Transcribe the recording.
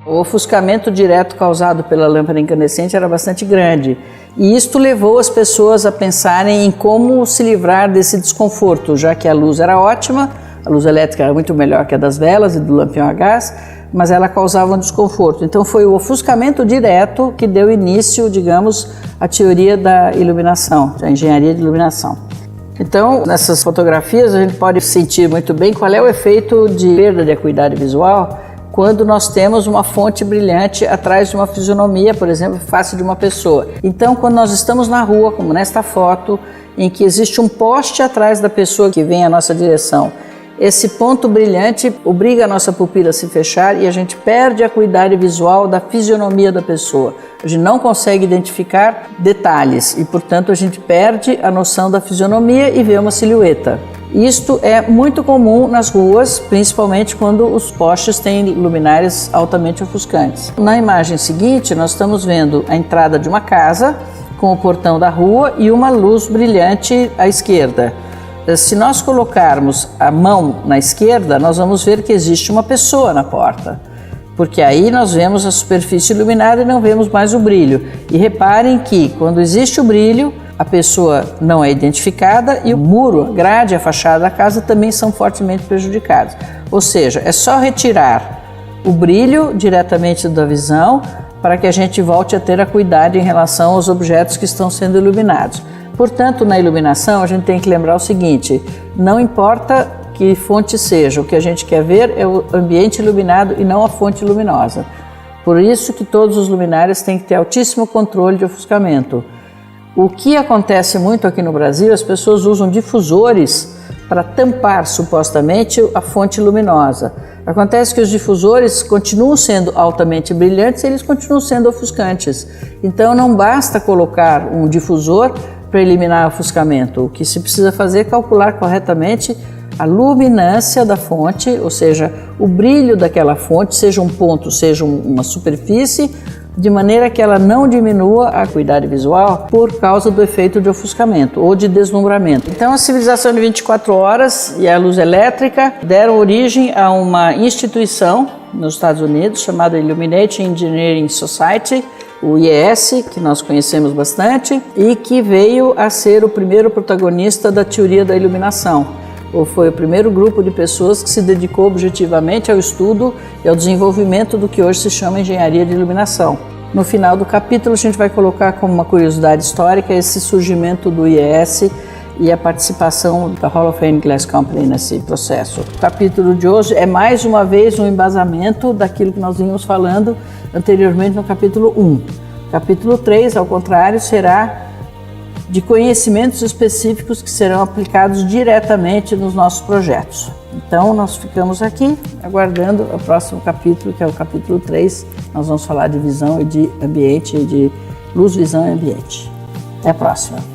O ofuscamento direto causado pela lâmpada incandescente era bastante grande. E isto levou as pessoas a pensarem em como se livrar desse desconforto, já que a luz era ótima, a luz elétrica era muito melhor que a das velas e do lampião a gás, mas ela causava um desconforto. Então foi o ofuscamento direto que deu início, digamos, à teoria da iluminação, da engenharia de iluminação. Então, nessas fotografias a gente pode sentir muito bem qual é o efeito de perda de acuidade visual quando nós temos uma fonte brilhante atrás de uma fisionomia, por exemplo, face de uma pessoa. Então, quando nós estamos na rua, como nesta foto, em que existe um poste atrás da pessoa que vem à nossa direção, esse ponto brilhante obriga a nossa pupila a se fechar e a gente perde a acuidade visual da fisionomia da pessoa. A gente não consegue identificar detalhes e, portanto, a gente perde a noção da fisionomia e vê uma silhueta. Isto é muito comum nas ruas, principalmente quando os postes têm luminárias altamente ofuscantes. Na imagem seguinte, nós estamos vendo a entrada de uma casa com o portão da rua e uma luz brilhante à esquerda. Se nós colocarmos a mão na esquerda, nós vamos ver que existe uma pessoa na porta, porque aí nós vemos a superfície iluminada e não vemos mais o brilho. E reparem que quando existe o brilho, a pessoa não é identificada e o muro, a grade, a fachada da casa também são fortemente prejudicados. Ou seja, é só retirar o brilho diretamente da visão para que a gente volte a ter acuidade em relação aos objetos que estão sendo iluminados. Portanto, na iluminação a gente tem que lembrar o seguinte: não importa que fonte seja, o que a gente quer ver é o ambiente iluminado e não a fonte luminosa. Por isso que todos os luminários têm que ter altíssimo controle de ofuscamento. O que acontece muito aqui no Brasil, as pessoas usam difusores para tampar supostamente a fonte luminosa. Acontece que os difusores continuam sendo altamente brilhantes e eles continuam sendo ofuscantes. Então não basta colocar um difusor para eliminar o ofuscamento. O que se precisa fazer é calcular corretamente a luminância da fonte, ou seja, o brilho daquela fonte, seja um ponto, seja uma superfície, de maneira que ela não diminua a acuidade visual por causa do efeito de ofuscamento ou de deslumbramento. Então a civilização de 24 horas e a luz elétrica deram origem a uma instituição nos Estados Unidos chamada Illuminating Engineering Society, o IES, que nós conhecemos bastante, e que veio a ser o primeiro protagonista da teoria da iluminação. Ou foi o primeiro grupo de pessoas que se dedicou objetivamente ao estudo e ao desenvolvimento do que hoje se chama engenharia de iluminação. No final do capítulo a gente vai colocar como uma curiosidade histórica esse surgimento do IES e a participação da Hall of Fame Glass Company nesse processo. O capítulo de hoje é mais uma vez um embasamento daquilo que nós vínhamos falando anteriormente no capítulo 1. Capítulo 3, ao contrário, será de conhecimentos específicos que serão aplicados diretamente nos nossos projetos. Então, nós ficamos aqui aguardando o próximo capítulo, que é o capítulo 3. Nós vamos falar de visão e de ambiente, de luz, visão e ambiente. Até a próxima!